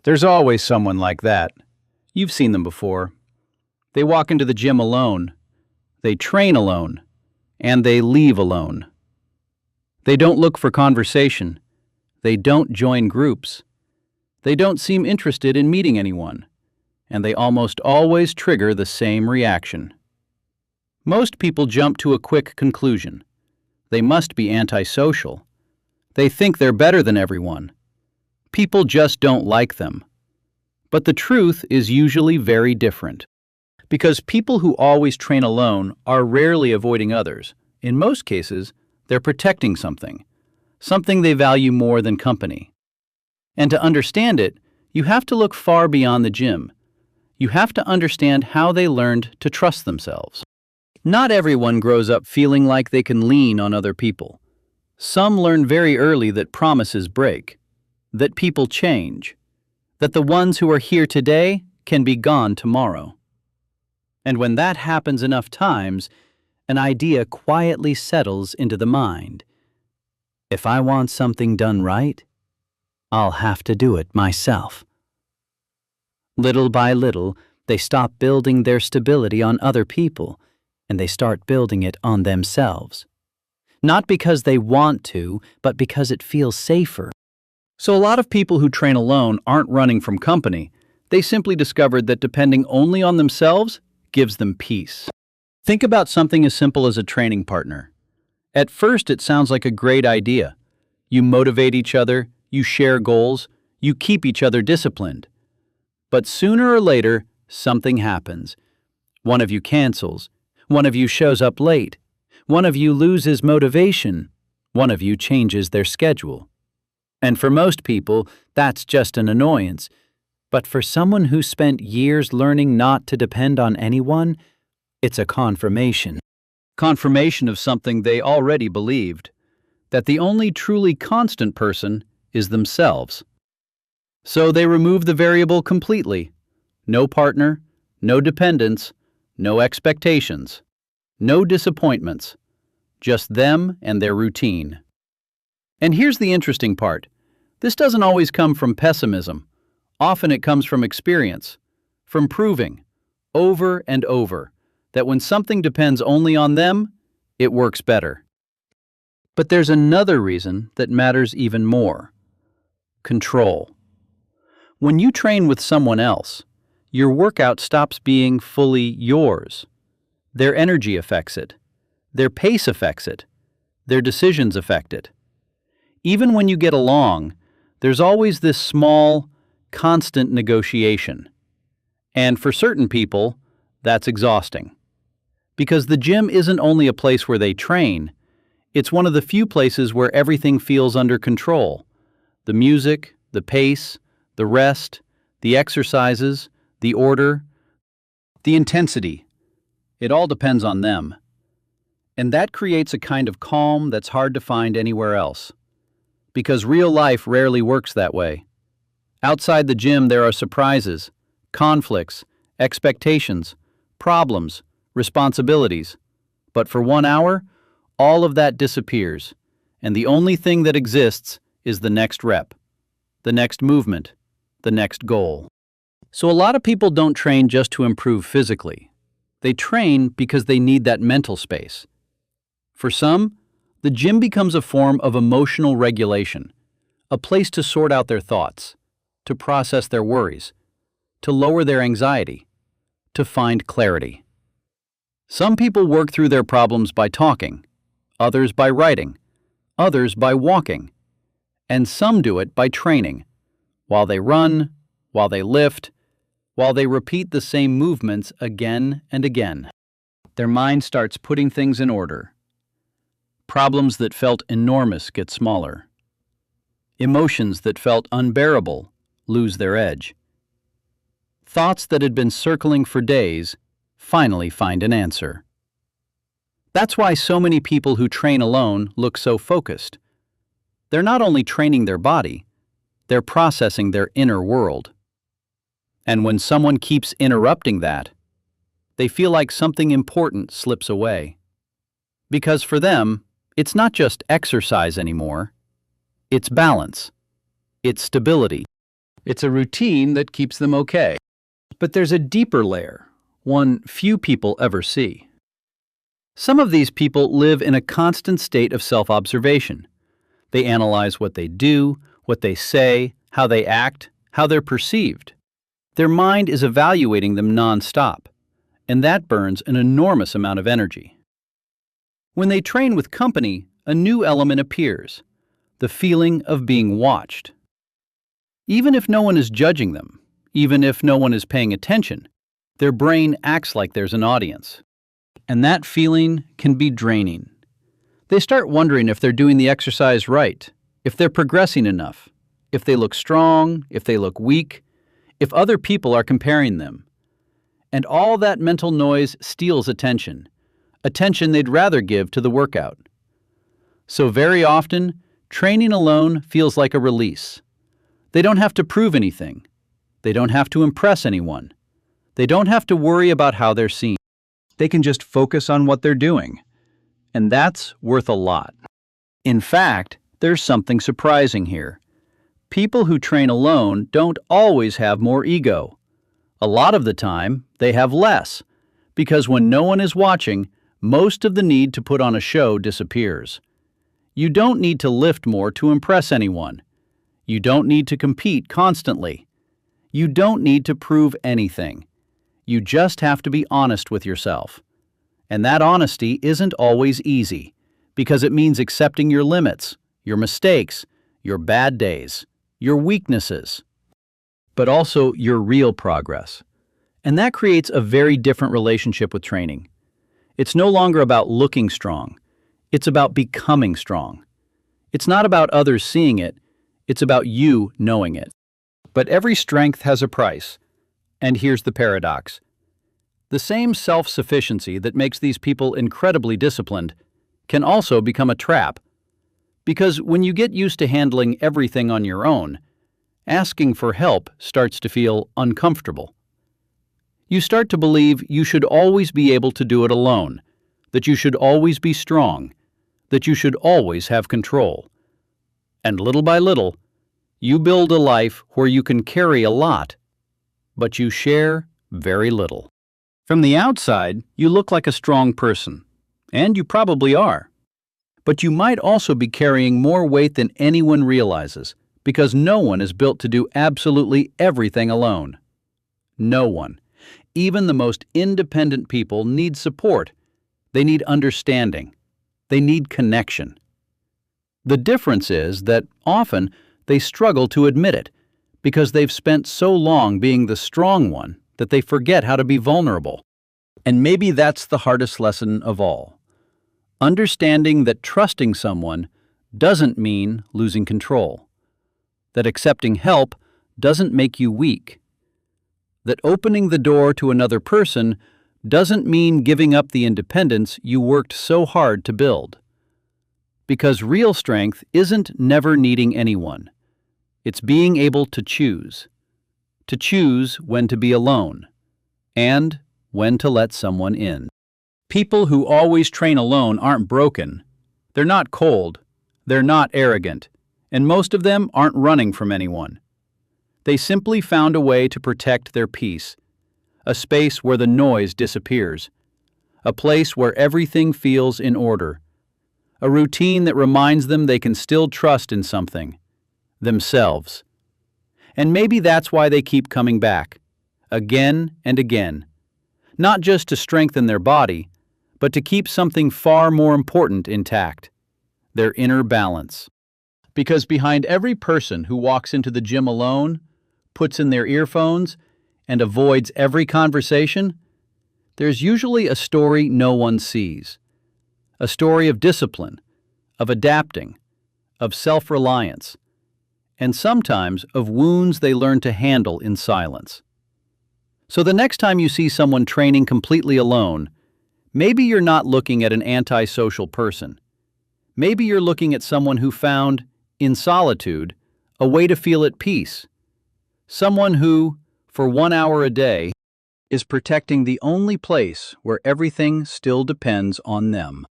There's always someone like that. You've seen them before. They walk into the gym alone, they train alone, and they leave alone. They don't look for conversation. They don't join groups. They don't seem interested in meeting anyone, and they almost always trigger the same reaction. Most people jump to a quick conclusion. They must be antisocial. They think they're better than everyone. People just don't like them. But the truth is usually very different. Because people who always train alone are rarely avoiding others. In most cases, they're protecting something they value more than company. And to understand it, you have to look far beyond the gym. You have to understand how they learned to trust themselves. Not everyone grows up feeling like they can lean on other people. Some learn very early that promises break, that people change, that the ones who are here today can be gone tomorrow. And when that happens enough times, an idea quietly settles into the mind. If I want something done right, I'll have to do it myself. Little by little, they stop building their stability on other people, and they start building it on themselves. Not because they want to, but because it feels safer. So a lot of people who train alone aren't running from company. They simply discovered that depending only on themselves gives them peace. Think about something as simple as a training partner. At first, it sounds like a great idea. You motivate each other, you share goals, you keep each other disciplined. But sooner or later, something happens. One of you cancels. One of you shows up late. One of you loses motivation. One of you changes their schedule. And for most people, that's just an annoyance. But for someone who spent years learning not to depend on anyone, it's a confirmation. Confirmation of something they already believed, that the only truly constant person is themselves. So they remove the variable completely. No partner, no dependence, no expectations, no disappointments, just them and their routine. And here's the interesting part. This doesn't always come from pessimism. Often it comes from experience, from proving, over and over, that when something depends only on them, it works better. But there's another reason that matters even more. Control. When you train with someone else, your workout stops being fully yours. Their energy affects it. Their pace affects it. Their decisions affect it. Even when you get along, there's always this small, constant negotiation. And for certain people, that's exhausting. Because the gym isn't only a place where they train, it's one of the few places where everything feels under control. The music, the pace, the rest, the exercises, the order, the intensity. It all depends on them. And that creates a kind of calm that's hard to find anywhere else. Because real life rarely works that way. Outside the gym, there are surprises, conflicts, expectations, problems, responsibilities. But for 1 hour, all of that disappears, and the only thing that exists is the next rep, the next movement, the next goal. So a lot of people don't train just to improve physically. They train because they need that mental space. For some, the gym becomes a form of emotional regulation, a place to sort out their thoughts, to process their worries, to lower their anxiety, to find clarity. Some people work through their problems by talking, others by writing, others by walking, and some do it by training, while they run, while they lift, while they repeat the same movements again and again. Their mind starts putting things in order. Problems that felt enormous get smaller. Emotions that felt unbearable lose their edge. Thoughts that had been circling for days finally find an answer. That's why so many people who train alone look so focused. They're not only training their body, they're processing their inner world. And when someone keeps interrupting that, they feel like something important slips away. Because for them, it's not just exercise anymore. It's balance. It's stability. It's a routine that keeps them okay. But there's a deeper layer, one few people ever see. Some of these people live in a constant state of self-observation. They analyze what they do, what they say, how they act, how they're perceived. Their mind is evaluating them non-stop, and that burns an enormous amount of energy. When they train with company, a new element appears, the feeling of being watched. Even if no one is judging them, even if no one is paying attention, their brain acts like there's an audience. And that feeling can be draining. They start wondering if they're doing the exercise right, if they're progressing enough, if they look strong, if they look weak, if other people are comparing them. And all that mental noise steals attention they'd rather give to the workout. So very often, training alone feels like a release. They don't have to prove anything. They don't have to impress anyone. They don't have to worry about how they're seen. They can just focus on what they're doing. And that's worth a lot. In fact, there's something surprising here. People who train alone don't always have more ego. A lot of the time, they have less, because when no one is watching, most of the need to put on a show disappears. You don't need to lift more to impress anyone. You don't need to compete constantly. You don't need to prove anything. You just have to be honest with yourself. And that honesty isn't always easy, because it means accepting your limits, your mistakes, your bad days, your weaknesses, but also your real progress. And that creates a very different relationship with training. It's no longer about looking strong. It's about becoming strong. It's not about others seeing it. It's about you knowing it. But every strength has a price. And here's the paradox. The same self-sufficiency that makes these people incredibly disciplined can also become a trap. Because when you get used to handling everything on your own, asking for help starts to feel uncomfortable. You start to believe you should always be able to do it alone, that you should always be strong, that you should always have control. And little by little, you build a life where you can carry a lot, but you share very little. From the outside, you look like a strong person, and you probably are. But you might also be carrying more weight than anyone realizes, because no one is built to do absolutely everything alone. No one. Even the most independent people need support. They need understanding. They need connection. The difference is that often they struggle to admit it because they've spent so long being the strong one that they forget how to be vulnerable. And maybe that's the hardest lesson of all. Understanding that trusting someone doesn't mean losing control. That accepting help doesn't make you weak. That opening the door to another person doesn't mean giving up the independence you worked so hard to build. Because real strength isn't never needing anyone. It's being able to choose when to be alone, and when to let someone in. People who always train alone aren't broken. They're not cold. They're not arrogant. And most of them aren't running from anyone. They simply found a way to protect their peace, a space where the noise disappears, a place where everything feels in order, a routine that reminds them they can still trust in something, themselves. And maybe that's why they keep coming back, again and again, not just to strengthen their body, but to keep something far more important intact, their inner balance. Because behind every person who walks into the gym alone, puts in their earphones, and avoids every conversation, there's usually a story no one sees. A story of discipline, of adapting, of self-reliance, and sometimes of wounds they learn to handle in silence. So the next time you see someone training completely alone, maybe you're not looking at an antisocial person. Maybe you're looking at someone who found, in solitude, a way to feel at peace. Someone who, for 1 hour a day, is protecting the only place where everything still depends on them.